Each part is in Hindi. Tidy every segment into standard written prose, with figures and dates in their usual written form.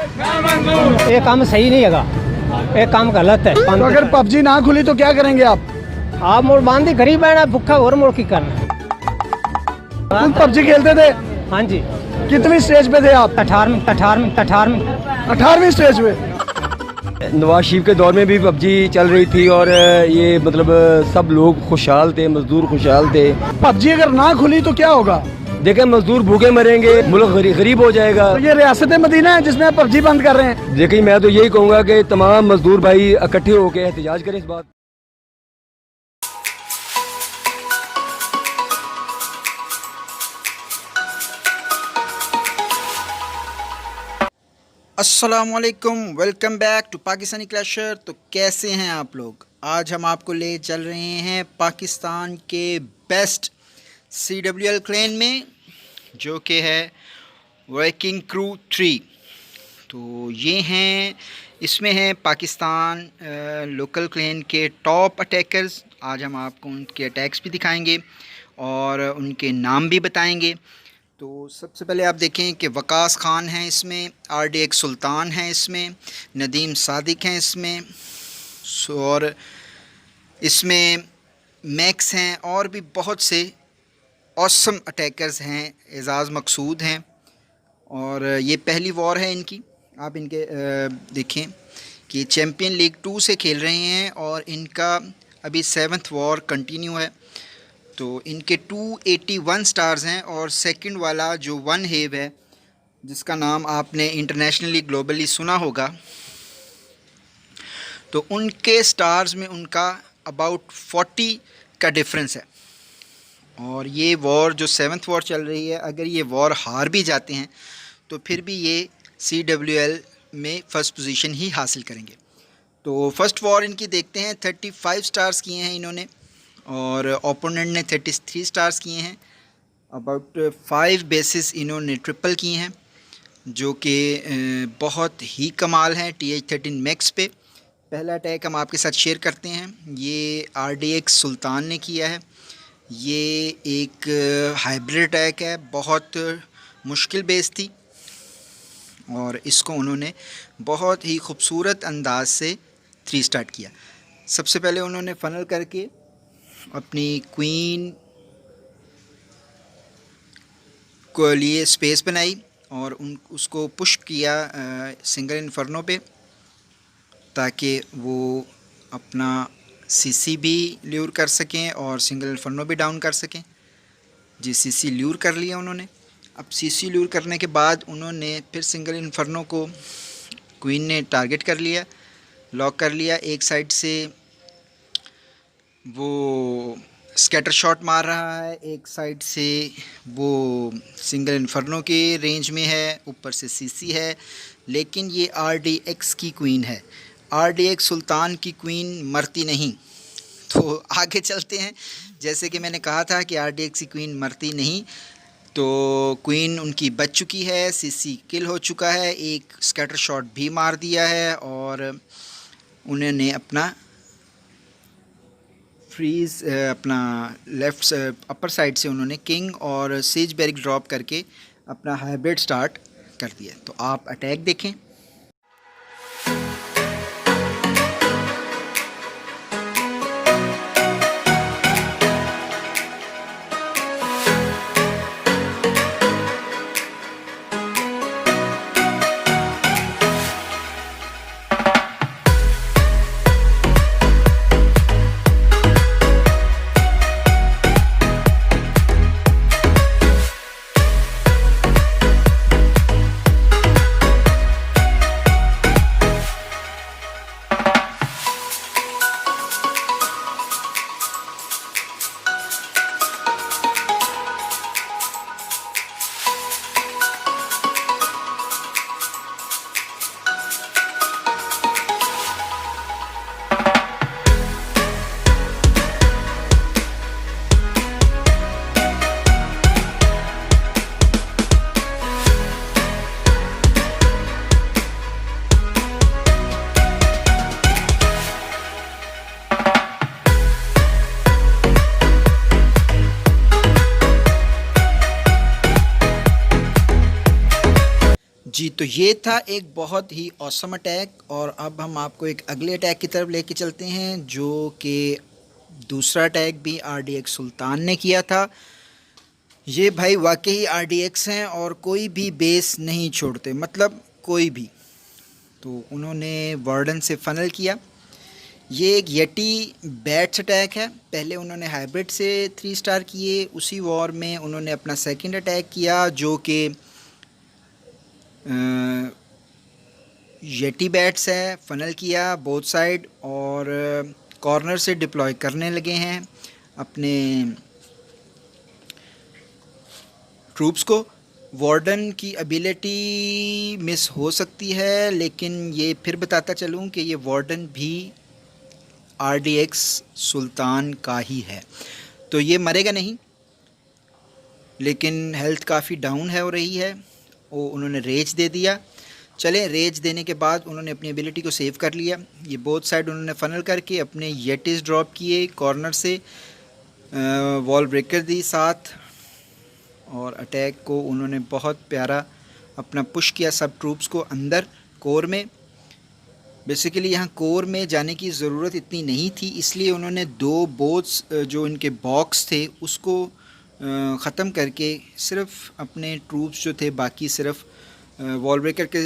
ये काम सही नहीं है, ये काम गलत है। तो अगर पबजी ना खुली तो क्या करेंगे आप मोड़ बांधी गरीब बैठा भूखा और मोड़ की करना। तुम पबजी खेलते थे? हाँ जी। कितनी स्टेज पे थे आप? 18वीं स्टेज पे। नवाज शरीफ के दौर में भी पबजी चल रही थी और ये मतलब सब लोग खुशहाल थे, मजदूर खुशहाल थे। पबजी अगर ना खुली तो क्या होगा? देखें, मजदूर भूखे मरेंगे, मुल्क गरीब हो जाएगा। तो ये रियासत मदीना है जिसमें पबजी बंद कर रहे हैं। देखिए, मैं तो यही कहूँगा कि तमाम मजदूर भाई इकट्ठे होकर एहतजाज करें इस बात। अस्सलामुअलैकुम, welcome back to Pakistani clasher. तो कैसे हैं आप लोग? आज हम आपको ले चल रहे हैं पाकिस्तान के बेस्ट CWL क्लेन में, जो कि है वर्किंग क्रू 3। तो ये हैं, इसमें हैं पाकिस्तान लोकल क्लेन के टॉप अटैकर्स। आज हम आपको उनके अटैक्स भी दिखाएंगे और उनके नाम भी बताएंगे। तो सबसे पहले आप देखें कि वकास खान हैं इसमें, RDX सुल्तान हैं इसमें, नदीम सादिक हैं इसमें, और इसमें मैक्स हैं और भी बहुत से ऑसम अटैकर्स हैं। एजाज़ मकसूद हैं और ये पहली वॉर है इनकी। आप इनके देखें कि चैम्पियन लीग 2 से खेल रहे हैं और इनका अभी 7th वॉर कंटिन्यू है। तो इनके 281 स्टार्स हैं और सेकंड वाला जो वन हेव है, जिसका नाम आपने इंटरनेशनली ग्लोबली सुना होगा, तो उनके स्टार्स में उनका अबाउट 40 का डिफरेंस है। और ये वॉर जो 7th वॉर चल रही है, अगर ये वॉर हार भी जाते हैं तो फिर भी ये CWL में फ़र्स्ट पोजीशन ही हासिल करेंगे। तो फ़र्स्ट वॉर इनकी देखते हैं। 35 स्टार्स किए हैं इन्होंने और ओपोनेंट ने 33 स्टार्स किए हैं। अबाउट 5 बेसिस इन्होंने ट्रिपल किए हैं, जो कि बहुत ही कमाल हैं। TH-13 मैक्स पे पहला अटैक हम आपके साथ शेयर करते हैं। ये RDX सुल्तान ने किया है। ये एक हाइब्रिड अटैक है, बहुत मुश्किल बेस थी और इसको उन्होंने बहुत ही खूबसूरत अंदाज से 3 स्टार्ट किया। सबसे पहले उन्होंने फ़नल करके अपनी क्वीन को लिए स्पेस बनाई और उसको पुश किया सिंगल इन्फर्नो पे, ताकि वो अपना CC भी ल्यूर कर सकें और सिंगल इन्फर्नो भी डाउन कर सकें। जी, CC ल्यूर कर लिया उन्होंने। अब CC ल्यूर करने के बाद उन्होंने फिर सिंगल इन्फर्नो को क्वीन ने टारगेट कर लिया, लॉक कर लिया। एक साइड से वो स्कैटर शॉट मार रहा है, एक साइड से वो सिंगल इन्फर्नो के रेंज में है, ऊपर से CC है। लेकिन ये RDX की क्वीन है, RDX सुल्तान की क्वीन मरती नहीं। तो आगे चलते हैं। जैसे कि मैंने कहा था कि RDX की क्वीन मरती नहीं, तो क्वीन उनकी बच चुकी है, CC किल हो चुका है, एक स्कैटर शॉट भी मार दिया है और उन्होंने अपना फ्रीज़ अपना लेफ़्ट अपर साइड से उन्होंने किंग और सीज बैरिक ड्रॉप करके अपना हाइब्रिड स्टार्ट कर दिया। तो आप अटैक देखें। जी, तो ये था एक बहुत ही ऑसम अटैक और अब हम आपको एक अगले अटैक की तरफ लेके चलते हैं जो कि दूसरा अटैक भी RDX सुल्तान ने किया था। ये भाई वाकई RDX हैं और कोई भी बेस नहीं छोड़ते, मतलब कोई भी। तो उन्होंने वार्डन से फनल किया। ये एक येटी बैट्स अटैक है। पहले उन्होंने हाइब्रिड से 3 स्टार किए, उसी वॉर में उन्होंने अपना सेकंड अटैक किया जो कि येटी बैट्स है। फनल किया बोथ साइड और कॉर्नर से डिप्लॉय करने लगे हैं अपने ट्रूप्स को। वार्डन की एबिलिटी मिस हो सकती है, लेकिन ये फिर बताता चलूँ कि ये वार्डन भी RDX सुल्तान का ही है, तो ये मरेगा नहीं। लेकिन हेल्थ काफ़ी डाउन है हो रही है। वो उन्होंने रेज दे दिया। चले, रेज देने के बाद उन्होंने अपनी एबिलिटी को सेव कर लिया। ये बोथ साइड उन्होंने फनल करके अपने येटिस ड्रॉप किए, कॉर्नर से वॉल ब्रेकर दी साथ, और अटैक को उन्होंने बहुत प्यारा अपना पुश किया सब ट्रूप्स को अंदर कोर में। बेसिकली यहाँ कोर में जाने की ज़रूरत इतनी नहीं थी, इसलिए उन्होंने 2 बोट्स जो इनके बॉक्स थे उसको ख़त्म करके सिर्फ अपने ट्रूप्स जो थे बाकी सिर्फ वॉल ब्रेकर के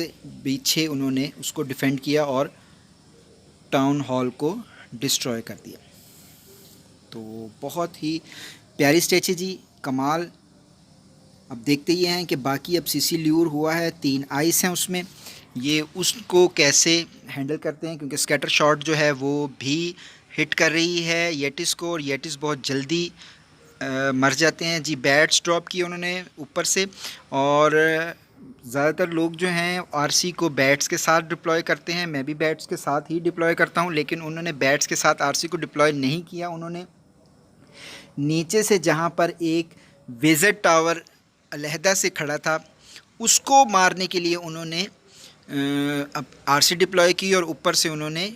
पीछे उन्होंने उसको डिफेंड किया और टाउन हॉल को डिस्ट्रॉय कर दिया। तो बहुत ही प्यारी स्ट्रेटजी, कमाल। अब देखते ये हैं कि बाकी अब सीसी ल्यूर हुआ है, 3 आइस हैं उसमें, ये उसको कैसे हैंडल करते हैं, क्योंकि स्कैटर शॉट जो है वो भी हिट कर रही है येटिस को और येटिस बहुत जल्दी मर जाते हैं। जी, बैट्स ड्रॉप किए उन्होंने ऊपर से, और ज़्यादातर लोग जो हैं RC को बैट्स के साथ डिप्लॉय करते हैं। मैं भी बैट्स के साथ ही डिप्लॉय करता हूं, लेकिन उन्होंने बैट्स के साथ RC को डिप्लॉय नहीं किया। उन्होंने नीचे से जहां पर एक विज़िट टावर अलहदा से खड़ा था उसको मारने के लिए उन्होंने अब RC डिप्लॉय की और ऊपर से उन्होंने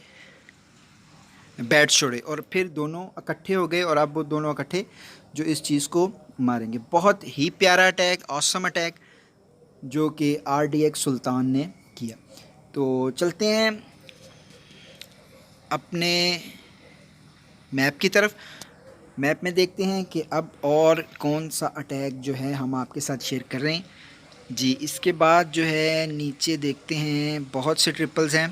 बैट्स छोड़े और फिर दोनों इकट्ठे हो गए और अब वो दोनों इकट्ठे जो इस चीज़ को मारेंगे। बहुत ही प्यारा अटैक, ऑसम अटैक जो कि RDX सुल्तान ने किया। तो चलते हैं अपने मैप की तरफ। मैप में देखते हैं कि अब और कौन सा अटैक जो है हम आपके साथ शेयर कर रहे हैं। जी, इसके बाद जो है नीचे देखते हैं बहुत से ट्रिपल्स हैं,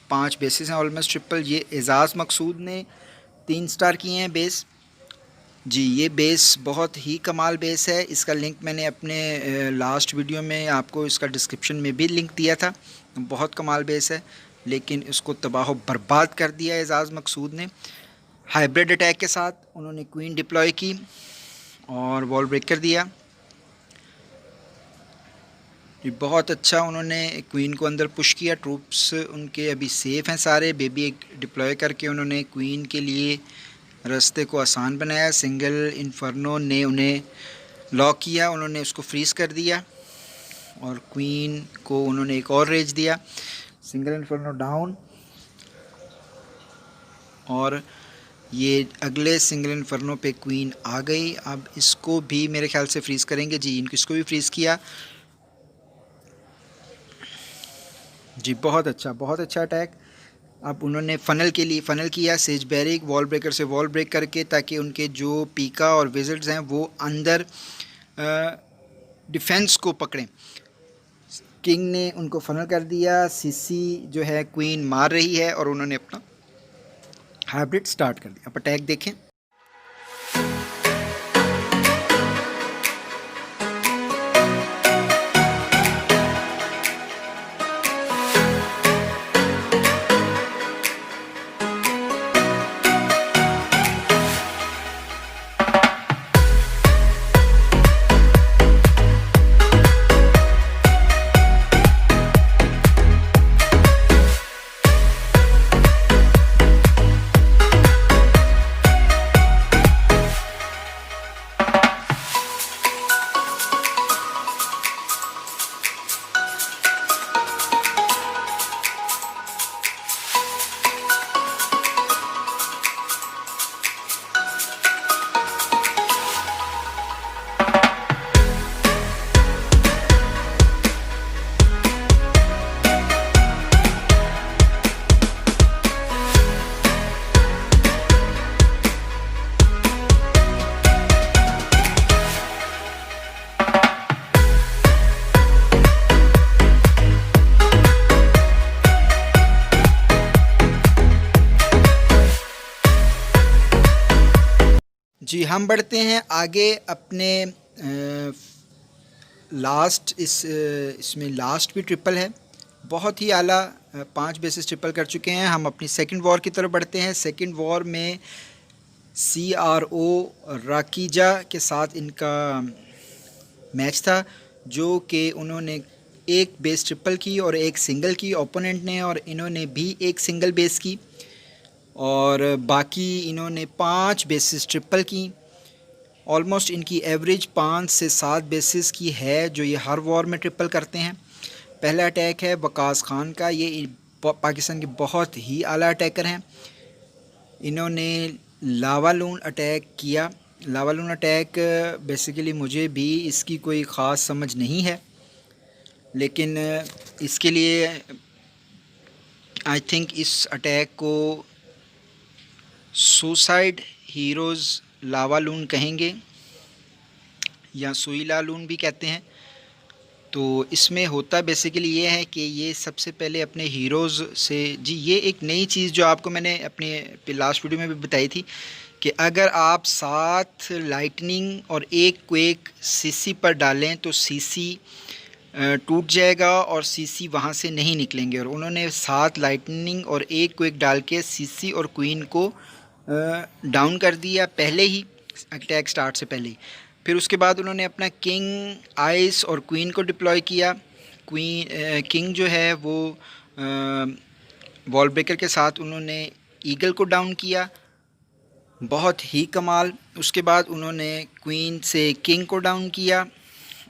5 बेसेस हैं ऑलमोस्ट ट्रिपल। ये एजाज़ मकसूद ने 3 स्टार किए हैं बेस। जी, ये बेस बहुत ही कमाल बेस है। इसका लिंक मैंने अपने लास्ट वीडियो में आपको इसका डिस्क्रिप्शन में भी लिंक दिया था। बहुत कमाल बेस है, लेकिन इसको तबाह बर्बाद कर दिया एजाज़ मकसूद ने। हाइब्रिड अटैक के साथ उन्होंने क्वीन डिप्लॉय की और वॉल ब्रेक कर दिया। ये बहुत अच्छा उन्होंने क्वीन को अंदर पुश किया। ट्रूप्स उनके अभी सेफ़ हैं सारे। बेबी एक डिप्लॉय करके उन्होंने क्वीन के लिए रास्ते को आसान बनाया। सिंगल इन्फर्नो ने उन्हें लॉक किया, उन्होंने उसको फ्रीज़ कर दिया और क्वीन को उन्होंने एक और रेज दिया। सिंगल इन्फर्नो डाउन, और ये अगले सिंगल इन्फर्नो पे क्वीन आ गई। अब इसको भी मेरे ख्याल से फ्रीज़ करेंगे। जी, इनको इसको भी फ्रीज़ किया। जी, बहुत अच्छा अटैक। अब उन्होंने फ़नल के लिए फ़नल किया सेज बैरिक वॉल ब्रेकर से वॉल ब्रेक करके, ताकि उनके जो पीका और विज़िट्स हैं वो अंदर डिफेंस को पकड़ें। किंग ने उनको फ़नल कर दिया। सीसी जो है क्वीन मार रही है और उन्होंने अपना हाइब्रिड स्टार्ट कर दिया। अब अटैक देखें। जी हम बढ़ते हैं आगे अपने लास्ट इसमें लास्ट भी ट्रिपल है, बहुत ही आला 5 बेसिस ट्रिपल कर चुके हैं। हम अपनी सेकंड वॉर की तरफ बढ़ते हैं। सेकंड वॉर में CRO राकीजा के साथ इनका मैच था, जो कि उन्होंने एक बेस ट्रिपल की और एक सिंगल की ओपोनेंट ने, और इन्होंने भी एक सिंगल बेस की, और बाकी इन्होंने 5 बेसिस ट्रिपल की। ऑलमोस्ट इनकी एवरेज 5 से 7 बेसिस की है, जो ये हर वॉर में ट्रिपल करते हैं। पहला अटैक है वकास खान का, ये पाकिस्तान के बहुत ही आला अटैकर हैं। इन्होंने लावा लून अटैक किया। लावा लून अटैक बेसिकली मुझे भी इसकी कोई ख़ास समझ नहीं है, लेकिन इसके लिए आई थिंक इस अटैक को सुसाइड हीरोज़ लावा लून कहेंगे या सुईला लून भी कहते हैं। तो इसमें होता बेसिकली ये है कि ये सबसे पहले अपने हीरोज़ से, जी ये एक नई चीज़ जो आपको मैंने अपने लास्ट वीडियो में भी बताई थी कि अगर आप 7 लाइटनिंग और 1 क्वेक सीसी पर डालें तो सीसी टूट जाएगा और सीसी वहाँ से नहीं निकलेंगे। और उन्होंने 7 लाइटनिंग और 1 क्वेक डाल के सीसी और क्वीन को डाउन कर दिया पहले ही, अटैक स्टार्ट से पहले ही। फिर उसके बाद उन्होंने अपना किंग, आइस और क्वीन को डिप्लॉय किया। किंग जो है वो वॉल ब्रेकर के साथ उन्होंने ईगल को डाउन किया, बहुत ही कमाल। उसके बाद उन्होंने क्वीन से किंग को डाउन किया,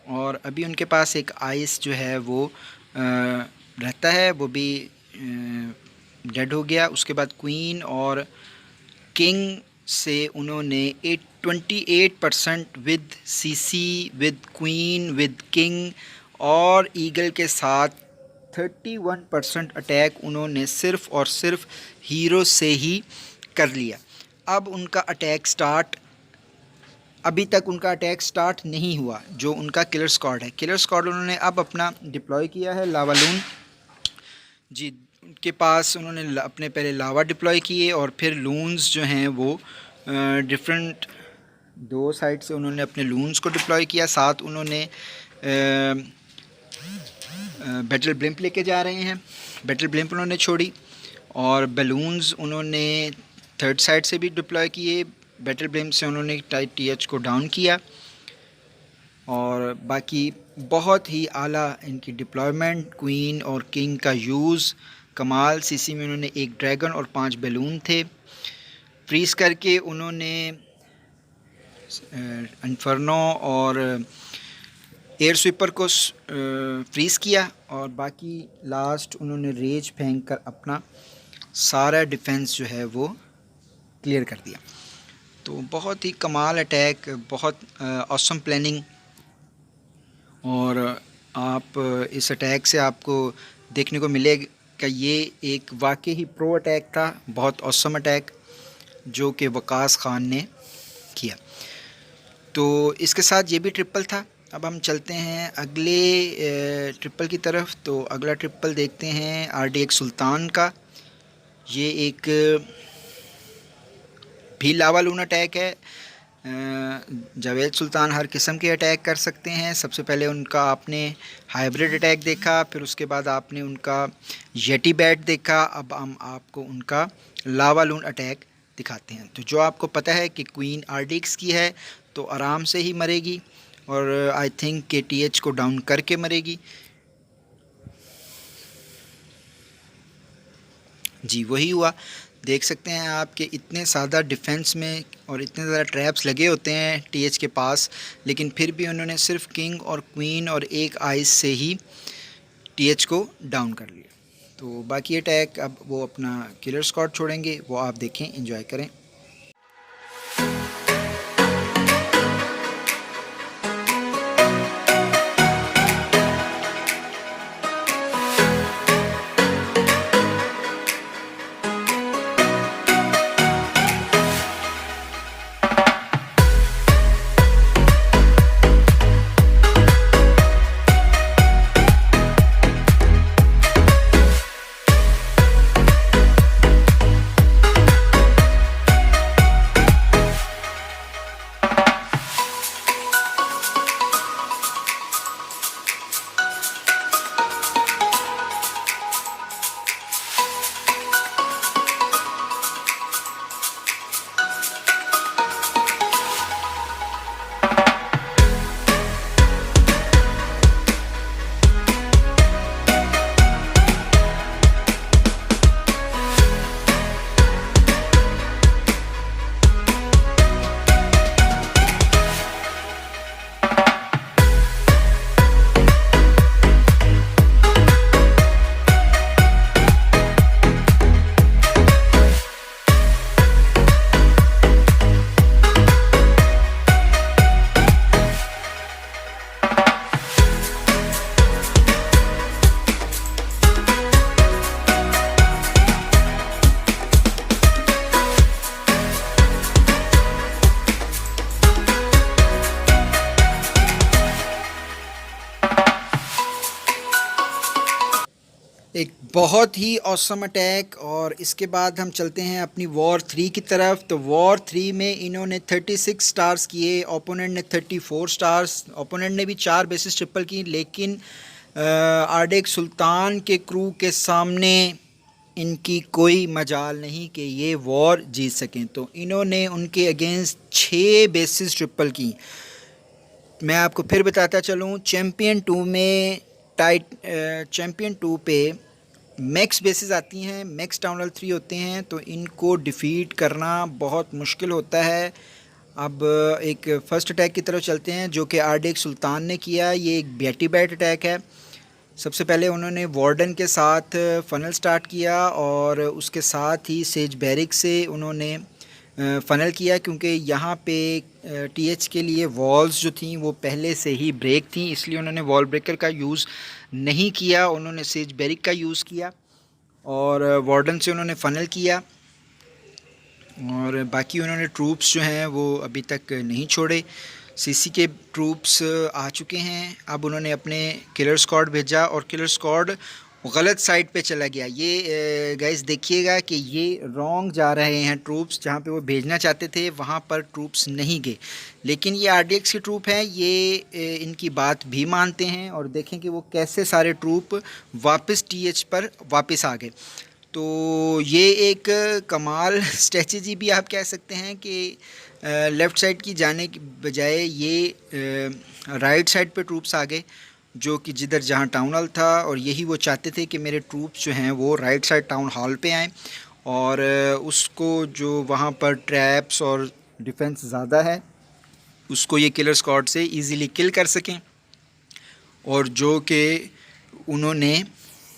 और अभी उनके पास एक आइस जो है वो रहता है, वो भी डेड हो गया। उसके बाद क्वीन और किंग से उन्होंने 28% with CC, with queen, with king और ईगल के साथ 31% अटैक उन्होंने सिर्फ़ और सिर्फ हीरो से ही कर लिया। अब उनका अटैक स्टार्ट, अभी तक उनका अटैक स्टार्ट नहीं हुआ, जो उनका किलर स्क्वाड है। किलर स्क्वाड उन्होंने अब अपना डिप्लॉय किया है लावा लून। जी उनके पास उन्होंने अपने पहले लावा डिप्लॉय किए और फिर लून्स जो हैं वो डिफरेंट 2 साइड से उन्होंने अपने लून्स को डिप्लॉय किया। साथ उन्होंने बैटल ब्लिम्प लेके जा रहे हैं, बैटल ब्लिम्प उन्होंने छोड़ी, और बलून्स उन्होंने 3rd साइड से भी डिप्लॉय किए। बैटल ब्लिम्प से उन्होंने TH को डाउन किया, और बाकी बहुत ही आला इनकी डिप्लॉयमेंट, क्वीन और किंग का यूज़ कमाल। सीसी में उन्होंने 1 ड्रैगन और 5 बैलून थे। फ्रीज़ करके उन्होंने इन्फर्नो और एयर स्वीपर को फ्रीज़ किया, और बाकी लास्ट उन्होंने रेज फेंक कर अपना सारा डिफेंस जो है वो क्लियर कर दिया। तो बहुत ही कमाल अटैक, बहुत ऑसम प्लानिंग, और आप इस अटैक से आपको देखने को मिलेगा कि ये एक वाकई ही प्रो अटैक था, बहुत ऑसम अटैक जो कि वकास खान ने किया। तो इसके साथ ये भी ट्रिपल था। अब हम चलते हैं अगले ट्रिपल की तरफ। तो अगला ट्रिपल देखते हैं RDX सुल्तान का। ये एक भी लावा लून अटैक है। जावेद सुल्तान हर किस्म के अटैक कर सकते हैं। सबसे पहले उनका आपने हाइब्रिड अटैक देखा, फिर उसके बाद आपने उनका येटी बैट देखा। अब हम आपको उनका लावा लून अटैक दिखाते हैं। तो जो आपको पता है कि क्वीन RDX की है तो आराम से ही मरेगी, और आई थिंक के TH को डाउन करके मरेगी। जी वही हुआ। देख सकते हैं आप कि इतने ज़्यादा डिफेंस में और इतने ज़्यादा ट्रैप्स लगे होते हैं TH के पास, लेकिन फिर भी उन्होंने सिर्फ किंग और क्वीन और 1 आइस से ही TH को डाउन कर लिया। तो बाकी अटैक अब वो अपना किलर स्क्वाड छोड़ेंगे, वो आप देखें, एंजॉय करें। एक बहुत ही ऑसम अटैक। और इसके बाद हम चलते हैं अपनी वॉर 3 की तरफ। तो वॉर 3 में इन्होंने 36 स्टार्स किए, ओपोनेंट ने 34 स्टार्स। ओपोनेंट ने भी 4 बेसिस ट्रिपल की, लेकिन आर्डेक सुल्तान के क्रू के सामने इनकी कोई मजाल नहीं कि ये वॉर जीत सकें। तो इन्होंने उनके अगेंस्ट 6 बेसिस ट्रिपल की। मैं आपको फिर बताता चलूँ, चैम्पियन 2 में चैम्पियन 2 पे मैक्स बेसिस आती हैं, मैक्स टाउन हॉल 3 होते हैं, तो इनको डिफ़ीट करना बहुत मुश्किल होता है। अब एक फ़र्स्ट अटैक की तरफ चलते हैं जो कि आर्डेक सुल्तान ने किया। ये एक बैटी बैट अटैक है। सबसे पहले उन्होंने वार्डन के साथ फ़नल स्टार्ट किया और उसके साथ ही सेज बैरिक से उन्होंने फ़नल किया, क्योंकि यहाँ पे टीएच के लिए वॉल्स जो थी वो पहले से ही ब्रेक थी, इसलिए उन्होंने वॉल ब्रेकर का यूज़ नहीं किया। उन्होंने सेज बैरिक का यूज़ किया और वार्डन से उन्होंने फ़नल किया। और बाकी उन्होंने ट्रूप्स जो हैं वो अभी तक नहीं छोड़े। सीसी के ट्रूप्स आ चुके हैं। अब उन्होंने अपने किलर स्क्वाड भेजा और किलर स्क्वाड गलत साइड पे चला गया। ये गाइस देखिएगा कि ये रॉन्ग जा रहे हैं ट्रूप्स, जहाँ पे वो भेजना चाहते थे वहाँ पर ट्रूप्स नहीं गए। लेकिन ये आरडीएक्स के ट्रूप हैं, ये इनकी बात भी मानते हैं। और देखें कि वो कैसे सारे ट्रूप वापस टीएच पर वापस आ गए। तो ये एक कमाल स्ट्रेटजी भी आप कह सकते हैं कि लेफ़्ट साइड की जाने की बजाय ये राइट साइड पे ट्रूप्स आ गए, जो कि जिधर जहाँ टाउन हॉल था। और यही वो चाहते थे कि मेरे ट्रूप्स जो हैं वो राइट साइड टाउन हॉल पे आएँ और उसको जो वहाँ पर ट्रैप्स और डिफेंस ज़्यादा है उसको ये किलर स्क्वाड से इजीली किल कर सकें, और जो कि उन्होंने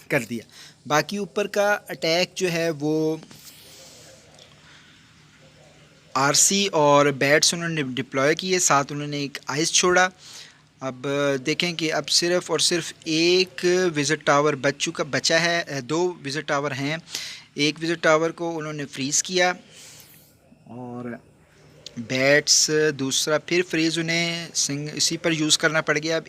कर दिया। बाकी ऊपर का अटैक जो है वो आरसी और बैट्स उन्होंने डिप्लॉय किए, साथ उन्होंने एक आइस छोड़ा। अब देखें कि अब सिर्फ़ और सिर्फ एक विज़िट टावर बचा है। 2 विज़िट टावर हैं। एक विज़िट टावर को उन्होंने फ्रीज़ किया और बैट्स दूसरा फिर फ्रीज़ उन्हें इसी पर यूज़ करना पड़ गया। अब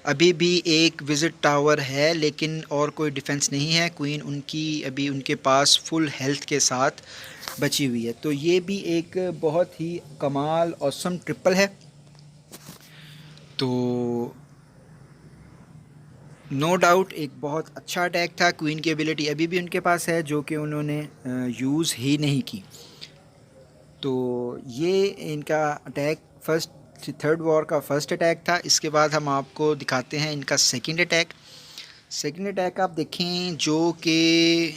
अभी भी एक विज़िट टावर है, लेकिन और कोई डिफेंस नहीं है। क्वीन उनकी अभी उनके पास फुल हेल्थ के साथ बची हुई है। तो ये भी एक बहुत ही कमाल ऑसम ट्रिपल है। तो नो डाउट एक बहुत अच्छा अटैक था। क्वीन की एबिलिटी अभी भी उनके पास है जो कि उन्होंने यूज़ ही नहीं की। तो ये इनका अटैक थर्ड वॉर का फर्स्ट अटैक था। इसके बाद हम आपको दिखाते हैं इनका सेकंड अटैक। सेकंड अटैक आप देखें जो कि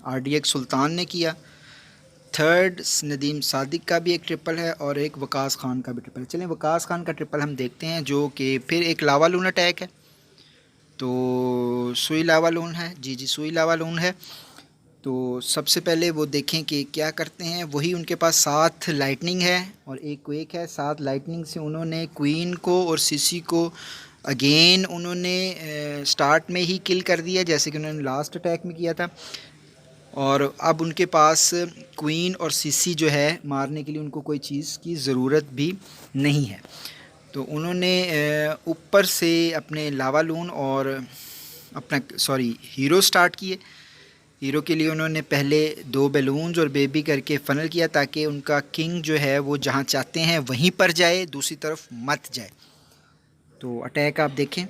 आरडीएक्स सुल्तान ने किया। थर्ड नदीम सादिक का भी एक ट्रिपल है और एक वकास खान का भी ट्रिपल है। चलें वकास खान का ट्रिपल हम देखते हैं, जो कि फिर एक लावा लून अटैक है। तो सुई लावा लून है, जी सुई लावा लून है। तो सबसे पहले वो देखें कि क्या करते हैं। वही उनके पास 7 लाइटनिंग है और एक क्वेक है। 7 लाइटनिंग से उन्होंने क्वीन को और सीसी को अगेन उन्होंने स्टार्ट में ही किल कर दिया, जैसे कि उन्होंने लास्ट अटैक में किया था। और अब उनके पास क्वीन और सीसी जो है मारने के लिए उनको कोई चीज़ की ज़रूरत भी नहीं है। तो उन्होंने ऊपर से अपने लावा लून और हीरो स्टार्ट किए। हीरो के लिए उन्होंने पहले 2 बैलून्स और बेबी करके फ़नल किया, ताकि उनका किंग जो है वो जहाँ चाहते हैं वहीं पर जाए, दूसरी तरफ मत जाए। तो अटैक आप देखें।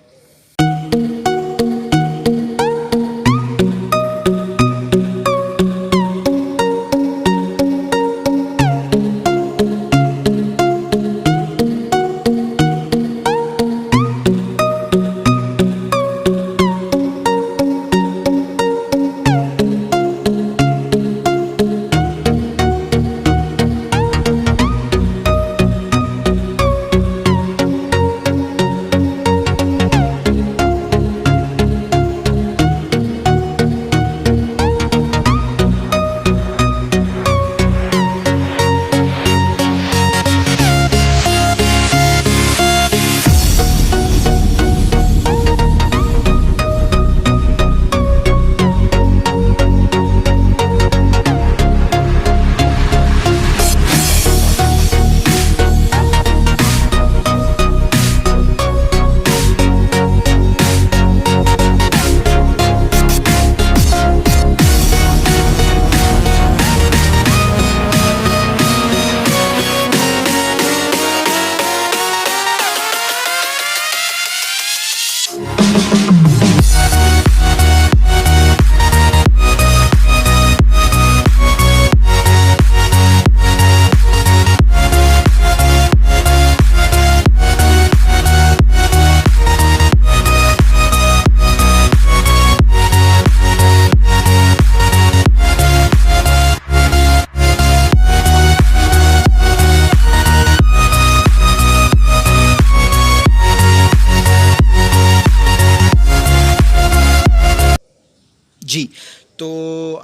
तो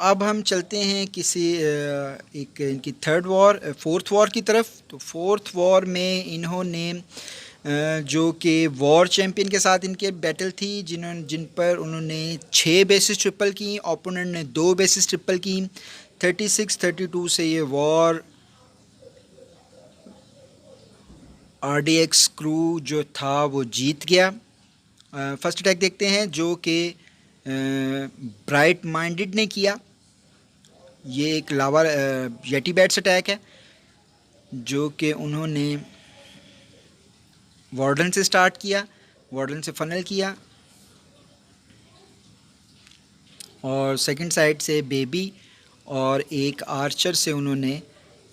अब हम चलते हैं किसी एक इनकी फोर्थ वॉर की तरफ। तो फोर्थ वॉर में इन्होंने जो कि वॉर चैम्पियन के साथ इनके बैटल थी, जिन पर उन्होंने 6 बेसिस ट्रिपल की, ओपोनेंट ने 2 बेसिस ट्रिपल की। 36-32 से ये वॉर RDX क्रू जो था वो जीत गया। फर्स्ट अटैक देखते हैं जो कि ब्राइट माइंडेड ने किया। ये एक लावा येटी बैट्स अटैक है जो कि उन्होंने वार्डन से स्टार्ट किया, वार्डन से फनल किया और सेकंड साइड से बेबी और एक आर्चर से उन्होंने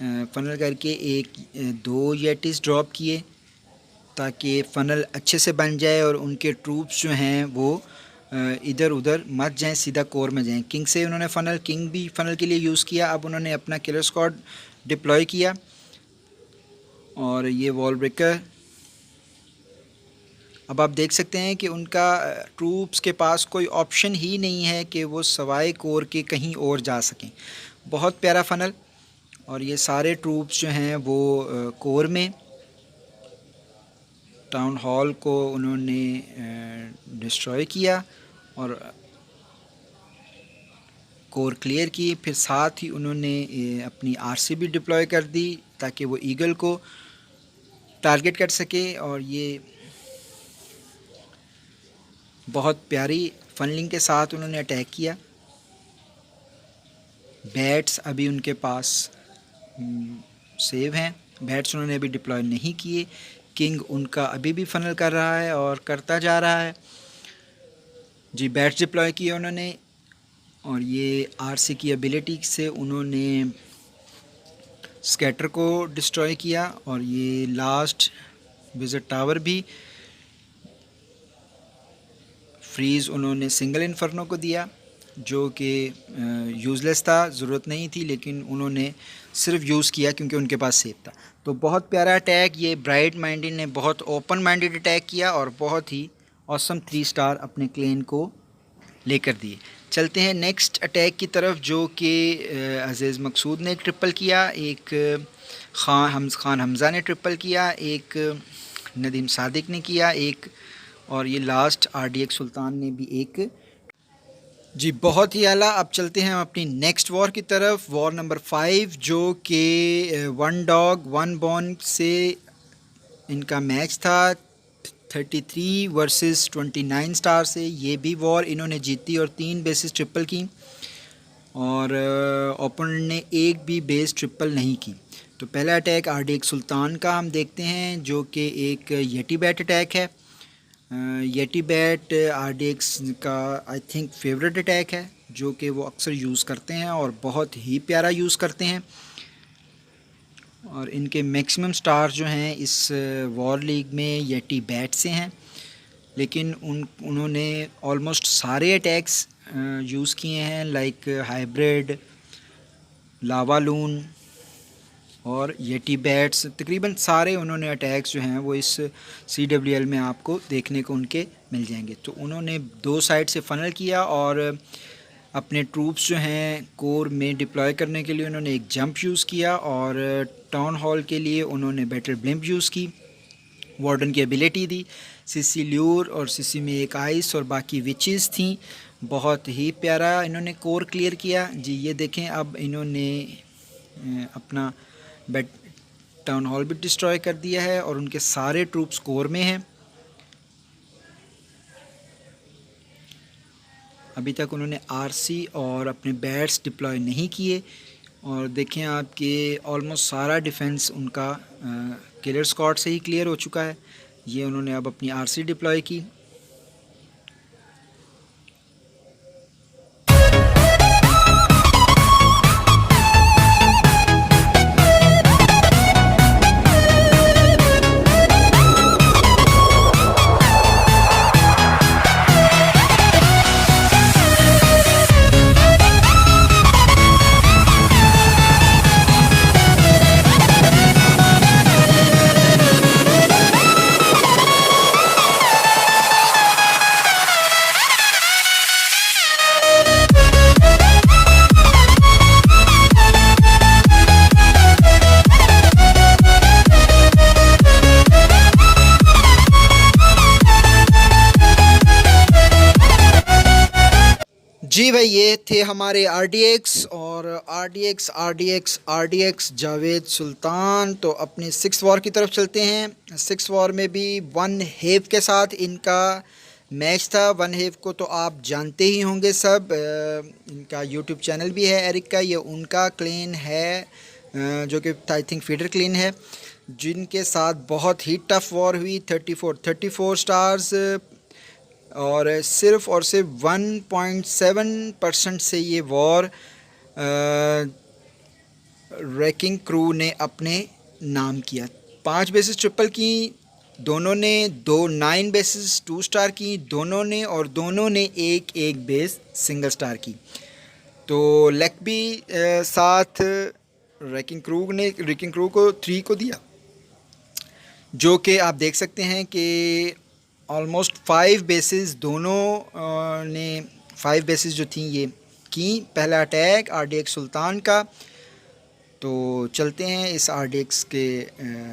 फनल करके 2 येटिस ड्रॉप किए ताकि फ़नल अच्छे से बन जाए और उनके ट्रूप्स जो हैं वो इधर उधर मत जाएं, सीधा कोर में जाएं। किंग से उन्होंने किंग भी फ़नल के लिए यूज़ किया। अब उन्होंने अपना किलर स्क्वाड डिप्लॉय किया और ये वॉल ब्रेकर। अब आप देख सकते हैं कि उनका ट्रूप्स के पास कोई ऑप्शन ही नहीं है कि वो सवाए कोर के कहीं और जा सकें। बहुत प्यारा फ़नल। और ये सारे ट्रूप्स जो हैं वो कोर में। टाउन हॉल को उन्होंने डिस्ट्रॉय किया और कोर क्लियर की। फिर साथ ही उन्होंने अपनी आरसी भी डिप्लॉय कर दी ताकि वो ईगल को टारगेट कर सके। और ये बहुत प्यारी फनलिंग के साथ उन्होंने अटैक किया। बैट्स अभी उनके पास सेव हैं, बैट्स उन्होंने अभी डिप्लॉय नहीं किए। किंग उनका अभी भी फनल कर रहा है और करता जा रहा है जी। बैट्स डिप्लॉय किए उन्होंने और ये आरसी की एबिलिटी से उन्होंने स्कैटर को डिस्ट्रॉय किया। और ये लास्ट विज़िट टावर भी फ्रीज़ उन्होंने सिंगल इन्फर्नो को दिया जो कि यूज़लेस था, ज़रूरत नहीं थी, लेकिन उन्होंने सिर्फ यूज़ किया क्योंकि उनके पास सेफ था। तो बहुत प्यारा अटैक ये ब्राइट माइंडेड ने बहुत ओपन माइंडेड अटैक किया और बहुत ही ऑसम 3 स्टार अपने क्लेन को लेकर दिए। चलते हैं नेक्स्ट अटैक की तरफ जो कि अज़ीज़ मकसूद ने ट्रिपल किया, एक खान हमज़ा ने ट्रिपल किया, एक नदीम सादिक ने किया, एक और ये लास्ट RDX सुल्तान ने भी एक जी। बहुत ही आला। अब चलते हैं हम अपनी नेक्स्ट वॉर की तरफ, वॉर नंबर 5 जो कि 1 डॉग 1 बॉन से इनका मैच था 33 वर्सेस 29 स्टार से। ये भी वॉर इन्होंने जीती और 3 बेसिस ट्रिपल की और ओपोनेंट ने एक भी बेस ट्रिपल नहीं की। तो पहला अटैक RDX सुल्तान का हम देखते हैं जो कि एक येटी बैट अटैक है। येटी बैट RDX का आई थिंक फेवरेट अटैक है जो कि वो अक्सर यूज़ करते हैं और बहुत ही प्यारा यूज़ करते हैं। और इनके मैक्सिमम स्टार जो हैं इस वॉर लीग में येटी बैट से हैं, लेकिन उन्होंने ऑलमोस्ट सारे अटैक्स यूज़ किए हैं लाइक हाइब्रिड, लावालून और येटी बैट्स। तकरीबन सारे उन्होंने अटैक्स जो हैं वो इस CWL में आपको देखने को उनके मिल जाएंगे। तो उन्होंने 2 साइड से फनल किया और अपने ट्रूप्स जो हैं कोर में डिप्लॉय करने के लिए उन्होंने एक जंप यूज़ किया और टाउन हॉल के लिए उन्होंने बैटल ब्लिम्प यूज़ की। वार्डन की एबिलिटी दी, सीसी ल्यूर और सीसी में एक आइस और बाकी विचेस थी। बहुत ही प्यारा इन्होंने कोर क्लियर किया जी। ये देखें अब इन्होंने अपना टाउन हॉल भी डिस्ट्रॉय कर दिया है और उनके सारे ट्रूप्स कोर में हैं। अभी तक उन्होंने आरसी और अपने बैट्स डिप्लॉय नहीं किए और देखें आपके ऑलमोस्ट सारा डिफेंस उनका किलर स्क्वाड से ही क्लियर हो चुका है। ये उन्होंने अब अपनी आरसी डिप्लॉय की। जी भाई, ये थे हमारे RDX और RDX जावेद सुल्तान। तो अपने 6th वॉर की तरफ चलते हैं। 6th वॉर में भी वन हेव के साथ इनका मैच था। वन हेव को तो आप जानते ही होंगे सब, इनका YouTube चैनल भी है एरिक का। ये उनका क्लेन है जो कि आई थिंक फीडर क्लेन है, जिनके साथ बहुत ही टफ़ वॉर हुई। 34 स्टार्स और सिर्फ 1.7% से ये वॉर रैकिंग क्रू ने अपने नाम किया। 5 बेसिस ट्रिपल की दोनों ने, 9 बेसिस 2 स्टार की दोनों ने, और दोनों ने एक बेस सिंगल स्टार की। तो लेक भी साथ रैकिंग क्रू को 3 को दिया, जो कि आप देख सकते हैं कि ऑलमोस्ट 5 बेसिस दोनों ने 5 बेसिस जो थी ये की। पहला अटैक RDX सुल्तान का। तो चलते हैं इस RDX के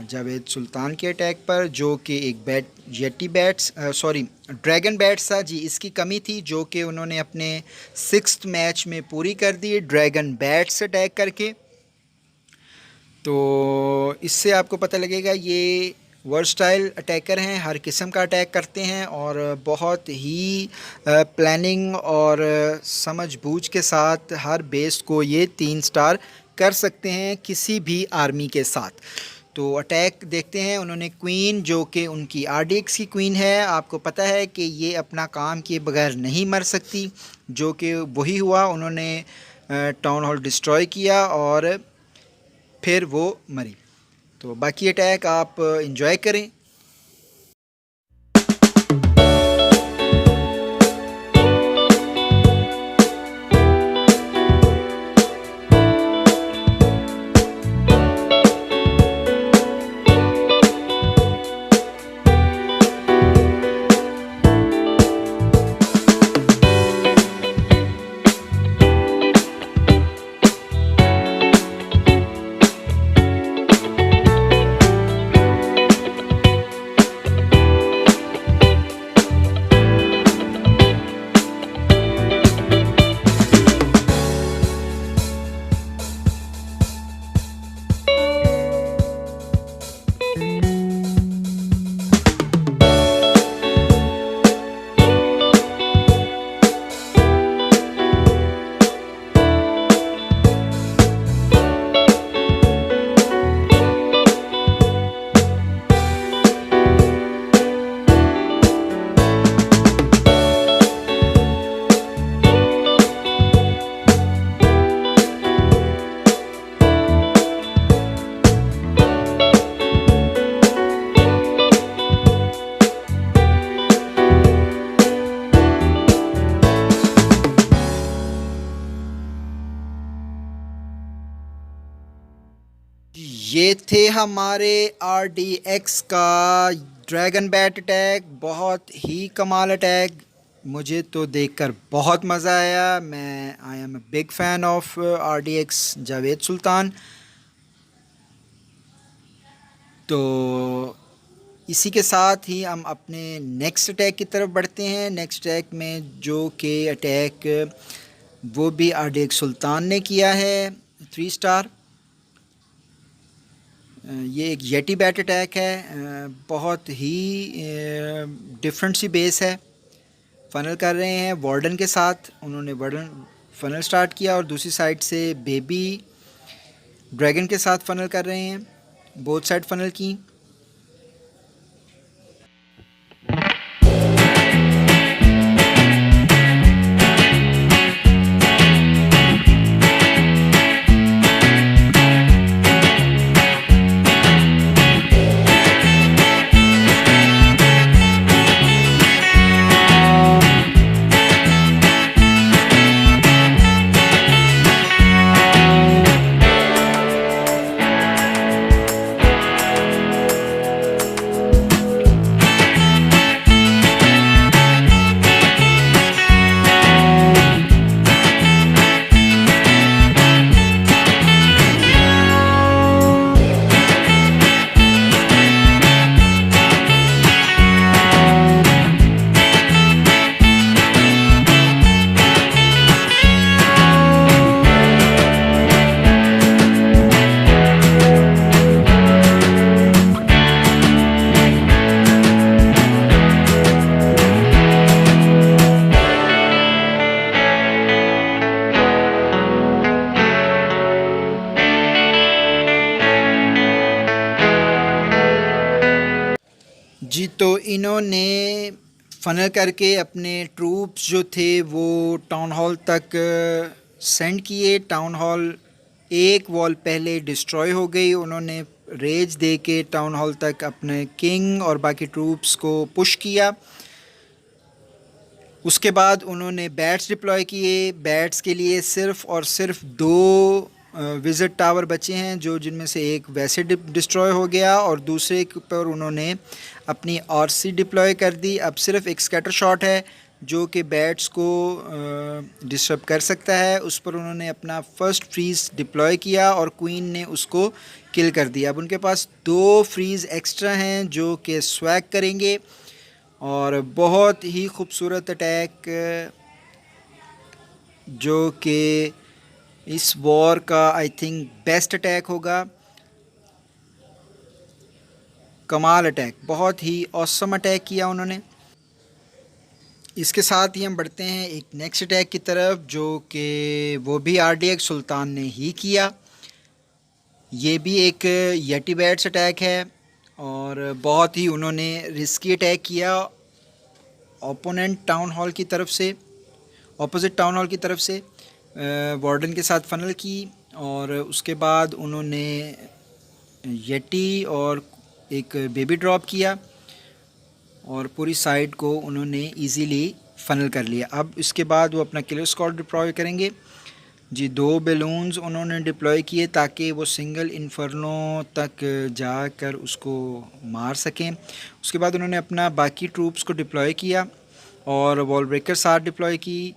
जावेद सुल्तान के अटैक पर, जो कि एक ड्रैगन बैट्स था जी। इसकी कमी थी जो कि उन्होंने अपने 6th मैच में पूरी कर दी, ड्रैगन बैट्स अटैक करके। तो इससे आपको पता लगेगा ये वर्सटाइल अटैकर हैं, हर किस्म का अटैक करते हैं और बहुत ही प्लानिंग और समझबूझ के साथ हर बेस को ये 3 स्टार कर सकते हैं किसी भी आर्मी के साथ। तो अटैक देखते हैं। उन्होंने क्वीन, जो कि उनकी RDX की क्वीन है, आपको पता है कि ये अपना काम किए बगैर नहीं मर सकती, जो कि वही हुआ। उन्होंने टाउन हॉल डिस्ट्रॉय किया और फिर वो मरी। तो बाकी अटैक आप एंजॉय करें। ये थे हमारे RDX का ड्रैगन बैट अटैक। बहुत ही कमाल अटैक, मुझे तो देखकर बहुत मज़ा आया। I am a big fan of RDX Javed Sultan. तो इसी के साथ ही हम अपने नेक्स्ट अटैक की तरफ बढ़ते हैं। नेक्स्ट अटैक में जो कि अटैक वो भी RDX सुल्तान ने किया है, 3 स्टार। ये एक येटी बैट अटैक है, बहुत ही डिफरेंट सी बेस है। फ़नल कर रहे हैं वार्डन के साथ। उन्होंने वार्डन फ़नल स्टार्ट किया और दूसरी साइड से बेबी ड्रैगन के साथ फ़नल कर रहे हैं। बोथ साइड फ़नल की। इन्होंने फनल करके अपने ट्रूप्स जो थे वो टाउन हॉल तक सेंड किए। टाउन हॉल एक वॉल पहले डिस्ट्रॉय हो गई। उन्होंने रेज दे के टाउन हॉल तक अपने किंग और बाकी ट्रूप्स को पुश किया। उसके बाद उन्होंने बैट्स डिप्लॉय किए। बैट्स के लिए सिर्फ़ और सिर्फ 2 विज़िट टावर बचे हैं, जो जिनमें से एक वैसे डिस्ट्रॉय हो गया और दूसरे पर उन्होंने अपनी आरसी डिप्लॉय कर दी। अब सिर्फ एक स्कैटर शॉट है जो कि बैट्स को डिस्टर्ब कर सकता है। उस पर उन्होंने अपना फर्स्ट फ्रीज़ डिप्लॉय किया और क्वीन ने उसको किल कर दिया। अब उनके पास 2 फ्रीज़ एक्स्ट्रा हैं जो कि स्वैग करेंगे और बहुत ही खूबसूरत अटैक जो कि इस वॉर का आई थिंक बेस्ट अटैक होगा। कमाल अटैक, बहुत ही ऑसम अटैक किया उन्होंने। इसके साथ ही हम बढ़ते हैं एक नेक्स्ट अटैक की तरफ जो कि वो भी आरडीएक्स सुल्तान ने ही किया। ये भी एक यटी बैट्स अटैक है और बहुत ही उन्होंने रिस्की अटैक किया ओपोनेंट टाउन हॉल की तरफ से, ऑपोजिट टाउन हॉल की तरफ से वार्डन के साथ फनल की और उसके बाद उन्होंने यटी और एक बेबी ड्रॉप किया और पूरी साइड को उन्होंने इजीली फनल कर लिया। अब इसके बाद वो अपना किलर स्क्वाड डिप्लॉय करेंगे जी। 2 बैलून्स उन्होंने डिप्लॉय किए ताकि वो सिंगल इन्फर्नो तक जाकर उसको मार सकें। उसके बाद उन्होंने अपना बाकी ट्रूप्स को डिप्लॉय किया और वॉल ब्रेकर साथ डिप्लॉय की।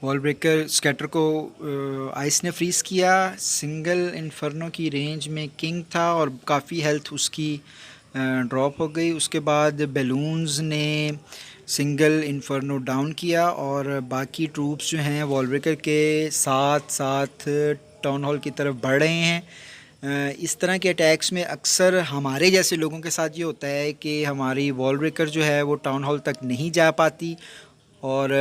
वॉल ब्रेकर स्कैटर को आइस ने फ्रीज़ किया। सिंगल इन्फर्नो की रेंज में किंग था और काफ़ी हेल्थ उसकी ड्रॉप हो गई। उसके बाद बैलून्स ने सिंगल इन्फर्नो डाउन किया और बाकी ट्रूप्स जो हैं वॉल ब्रेकर के साथ साथ टाउन हॉल की तरफ बढ़ रहे हैं। इस तरह के अटैक्स में अक्सर हमारे जैसे लोगों के साथ ये होता है कि हमारी वॉल ब्रेकर जो है वो टाउन हॉल तक नहीं जा पाती और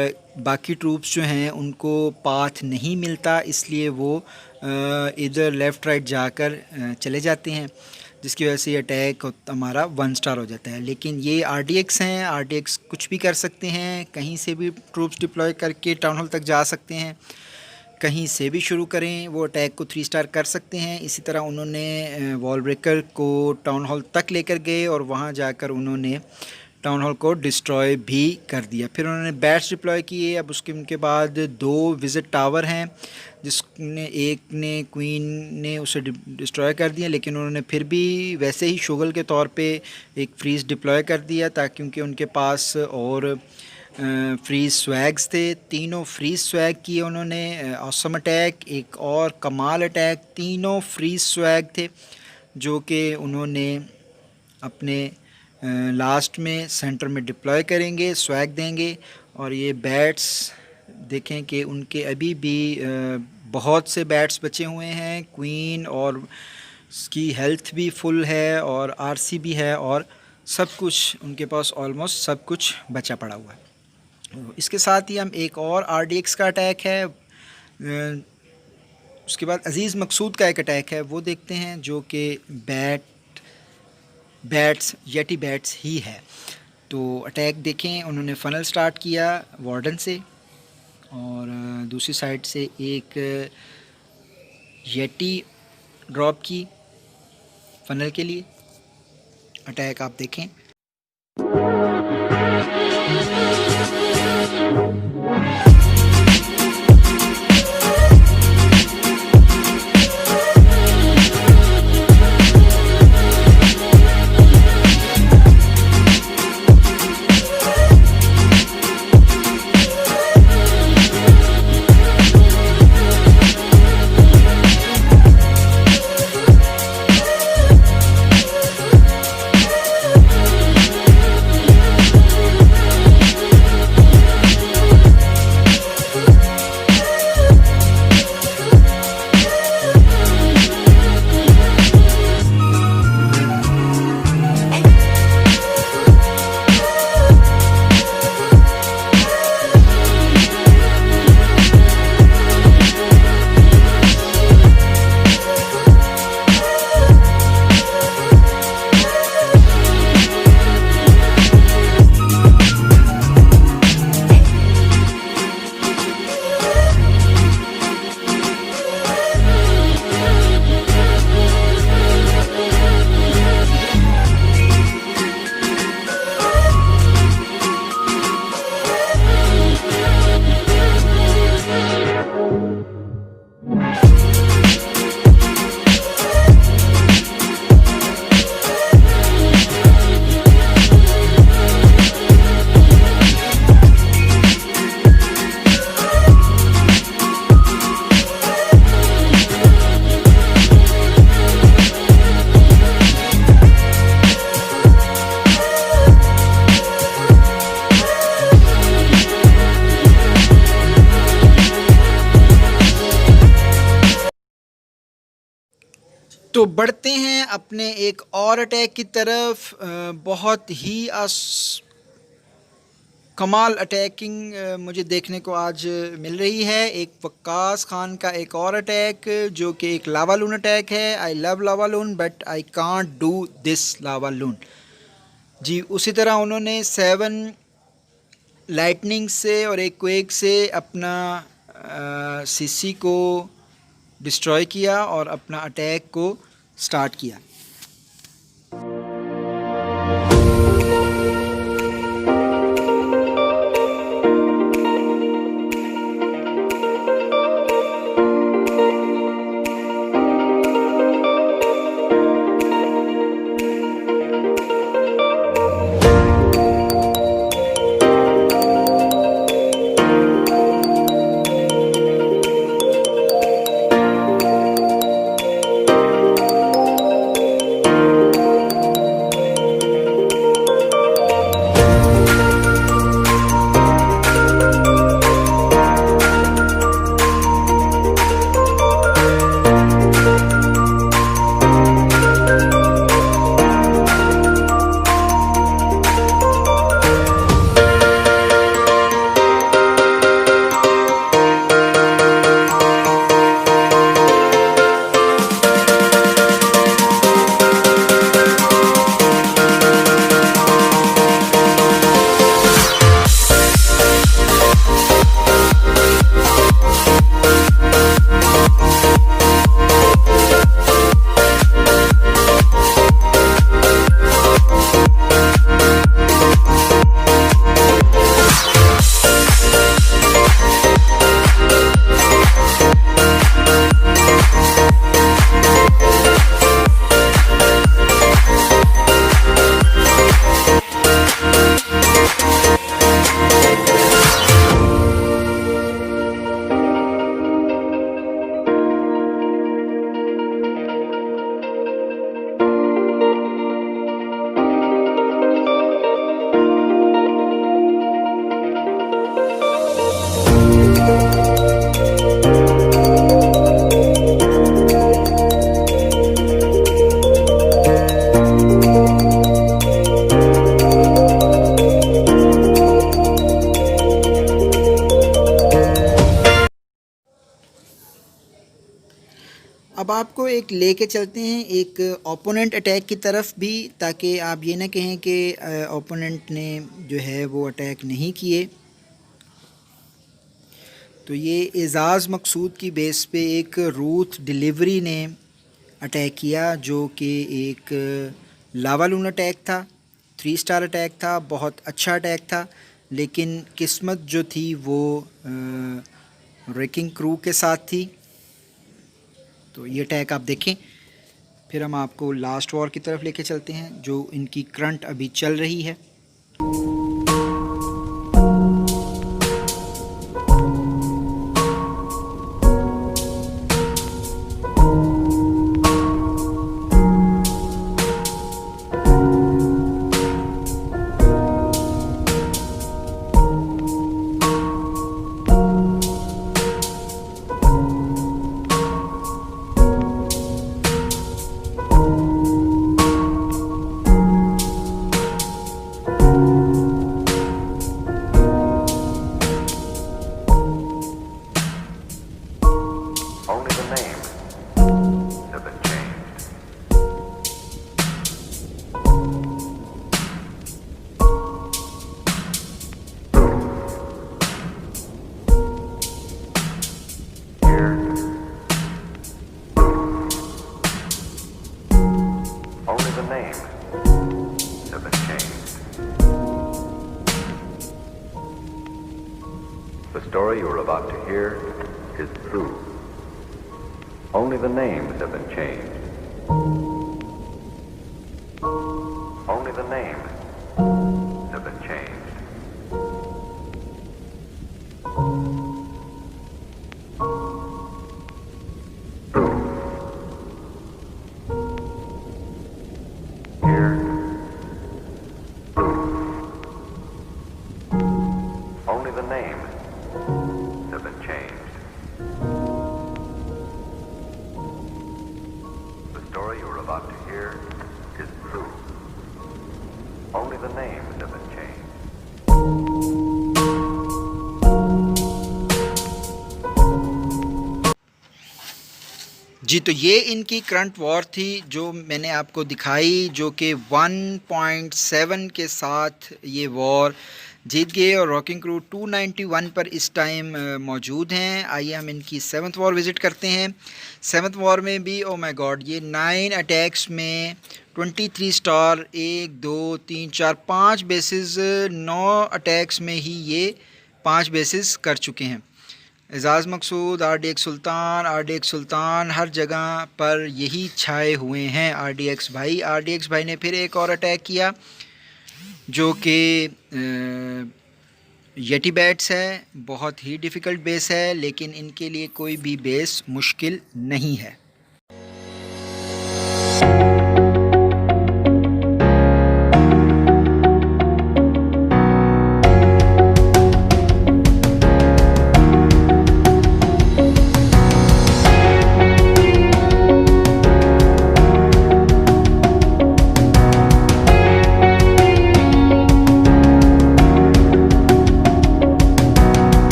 बाकी ट्रूप्स जो हैं उनको पाथ नहीं मिलता, इसलिए वो इधर लेफ़्ट राइट जाकर चले जाते हैं, जिसकी वजह से ये अटैक हमारा 1 स्टार हो जाता है। लेकिन ये आरडीएक्स हैं, आरडीएक्स कुछ भी कर सकते हैं, कहीं से भी ट्रूप्स डिप्लॉय करके टाउन हॉल तक जा सकते हैं, कहीं से भी शुरू करें वो अटैक को 3 स्टार कर सकते हैं। इसी तरह उन्होंने वॉल ब्रेकर को टाउन हॉल तक लेकर गए और वहाँ जाकर उन्होंने टाउन हॉल को डिस्ट्रॉय भी कर दिया। फिर उन्होंने बैट्स डिप्लॉय किए। अब उनके बाद 2 विज़िट टावर हैं जिसने एक ने क्वीन ने उसे डिस्ट्रॉय कर दिया, लेकिन उन्होंने फिर भी वैसे ही शुगल के तौर पे एक फ्रीज़ डिप्लॉय कर दिया ताकि क्योंकि उनके पास और फ्रीज़ स्वैग्स थे। 3 फ्रीज़ स्वैग किए उन्होंने। ऑसम अटैक, एक और कमाल अटैक, 3 फ्रीज़ स्वैग थे जो कि उन्होंने अपने लास्ट में सेंटर में डिप्लॉय करेंगे, स्वैग देंगे। और ये बैट्स देखें कि उनके अभी भी बहुत से बैट्स बचे हुए हैं। क्वीन और उसकी हेल्थ भी फुल है और आरसी भी है और सब कुछ उनके पास ऑलमोस्ट सब कुछ बचा पड़ा हुआ है। इसके साथ ही हम एक और आरडीएक्स का अटैक है, उसके बाद अज़ीज़ मकसूद का एक अटैक है, वो देखते हैं जो कि बैट्स यटी बैट्स ही है। तो अटैक देखें, उन्होंने फ़नल स्टार्ट किया वार्डन से और दूसरी साइड से एक यटी ड्रॉप की फ़नल के लिए। अटैक आप देखें। तो बढ़ते हैं अपने एक और अटैक की तरफ। बहुत ही कमाल अटैकिंग मुझे देखने को आज मिल रही है। एक वक्कास खान का एक और अटैक जो कि एक लावा लून अटैक है। I love lava loon but I can't do this lava loon. जी उसी तरह उन्होंने 7 लाइटनिंग से और एक क्वेक से अपना सीसी को डिस्ट्रॉय किया और अपना अटैक को स्टार्ट किया। अब आपको एक लेके चलते हैं एक ओपोनेंट अटैक की तरफ भी, ताकि आप ये ना कहें कि ओपोनेंट ने जो है वो अटैक नहीं किए। तो ये एजाज़ मकसूद की बेस पे एक रूथ डिलीवरी ने अटैक किया जो कि एक लावा लून अटैक था, 3 स्टार अटैक था, बहुत अच्छा अटैक था। लेकिन किस्मत जो थी वो रेकिंग क्रू के साथ थी। तो ये अटैक आप देखें। फिर हम आपको लास्ट वॉर की तरफ लेके चलते हैं जो इनकी करंट अभी चल रही है। The story you are about to hear is true. Only the names have been changed. Only the names have been changed. True. Here. True. Only the names have been changed. The story Only the names have been changed. जी, तो ये इनकी करंट वॉर थी जो मैंने आपको दिखाई, जो कि 1.7 के साथ ये वॉर जीत गए और रॉकिंग क्रू 291 पर इस टाइम मौजूद हैं। आइए हम इनकी 7th वॉर विज़िट करते हैं। 7th वॉर में भी ओ माय गॉड, ये 9 अटैक्स में 23 स्टार, 1 2 3 4 5 बेसिस, 9 अटैक्स में ही ये 5 बेसिस कर चुके हैं। एजाज़ मकसूद, RDX सुल्तान हर जगह पर यही छाए हुए हैं। RDX भाई ने फिर एक और अटैक किया जो कि येटी बैट्स है। बहुत ही डिफ़िकल्ट बेस है, लेकिन इनके लिए कोई भी बेस मुश्किल नहीं है।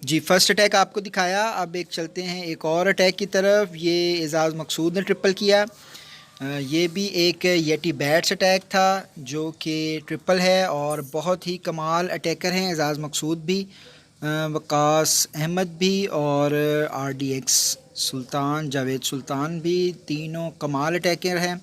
जी, फर्स्ट अटैक आपको दिखाया। अब एक चलते हैं एक और अटैक की तरफ। ये एजाज़ मकसूद ने ट्रिपल किया। ये भी एक येटी बैट्स अटैक था जो कि ट्रिपल है और बहुत ही कमाल अटैकर हैं एजाज़ मकसूद भी, वकास अहमद भी और RDX सुल्तान, जावेद सुल्तान भी, तीनों कमाल अटैकर हैं।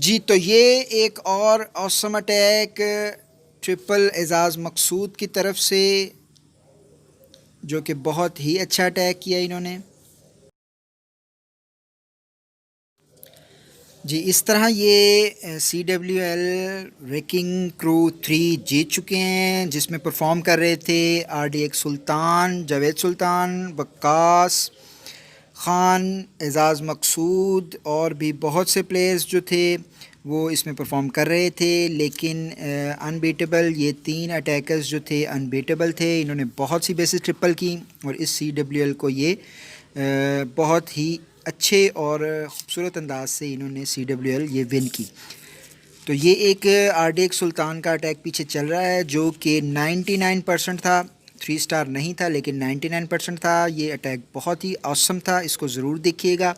जी, तो ये एक और ऑसम अटैक ट्रिपल एजाज मकसूद की तरफ से, जो कि बहुत ही अच्छा अटैक किया इन्होंने। जी, इस तरह ये CWL रेकिंग क्रू 3 जीत चुके हैं, जिसमें परफॉर्म कर रहे थे RDX सुल्तान, जावेद सुल्तान, वक्कास ख़ान, एजाज़ मकसूद और भी बहुत से प्लेयर्स जो थे वो इसमें परफॉर्म कर रहे थे। लेकिन अनबीटेबल ये 3 अटैकर्स जो थे अनबीटेबल थे। इन्होंने बहुत सी बेसिस ट्रिपल की और इस CWL को ये बहुत ही अच्छे और ख़ूबसूरत अंदाज से इन्होंने CWL ये विन की। तो ये एक RDX सुल्तान का अटैक पीछे चल रहा है जो कि 99% था, 3 स्टार नहीं था लेकिन 99% था। ये अटैक बहुत ही ऑसम था, इसको ज़रूर देखिएगा।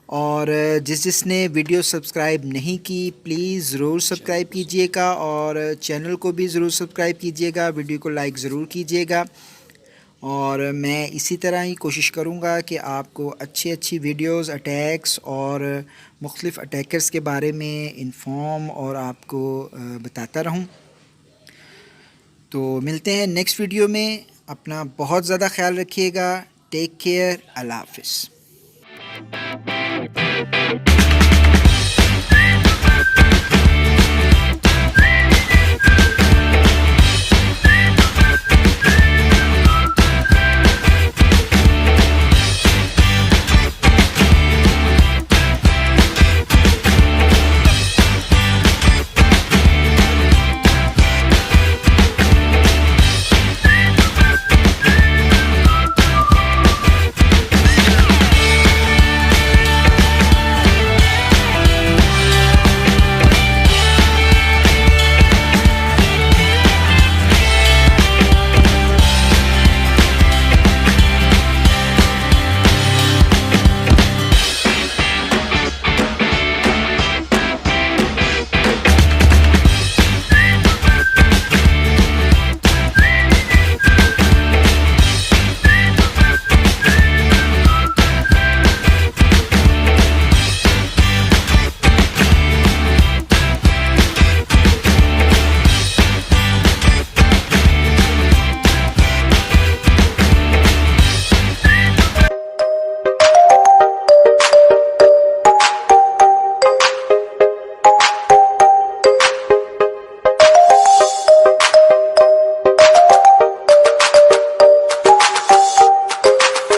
और जिसने वीडियो सब्सक्राइब नहीं की प्लीज़ ज़रूर सब्सक्राइब कीजिएगा और चैनल को भी ज़रूर सब्सक्राइब कीजिएगा, वीडियो को लाइक ज़रूर कीजिएगा। और मैं इसी तरह ही कोशिश करूँगा कि आपको अच्छी वीडियोस, अटैक्स और मुख्तलिफ़ अटैकर्स के बारे में इन्फॉर्म और आपको बताता रहूँ। तो मिलते हैं नेक्स्ट वीडियो में। अपना बहुत ज़्यादा ख्याल रखिएगा। Take care. अल्लाह हाफ़िज़।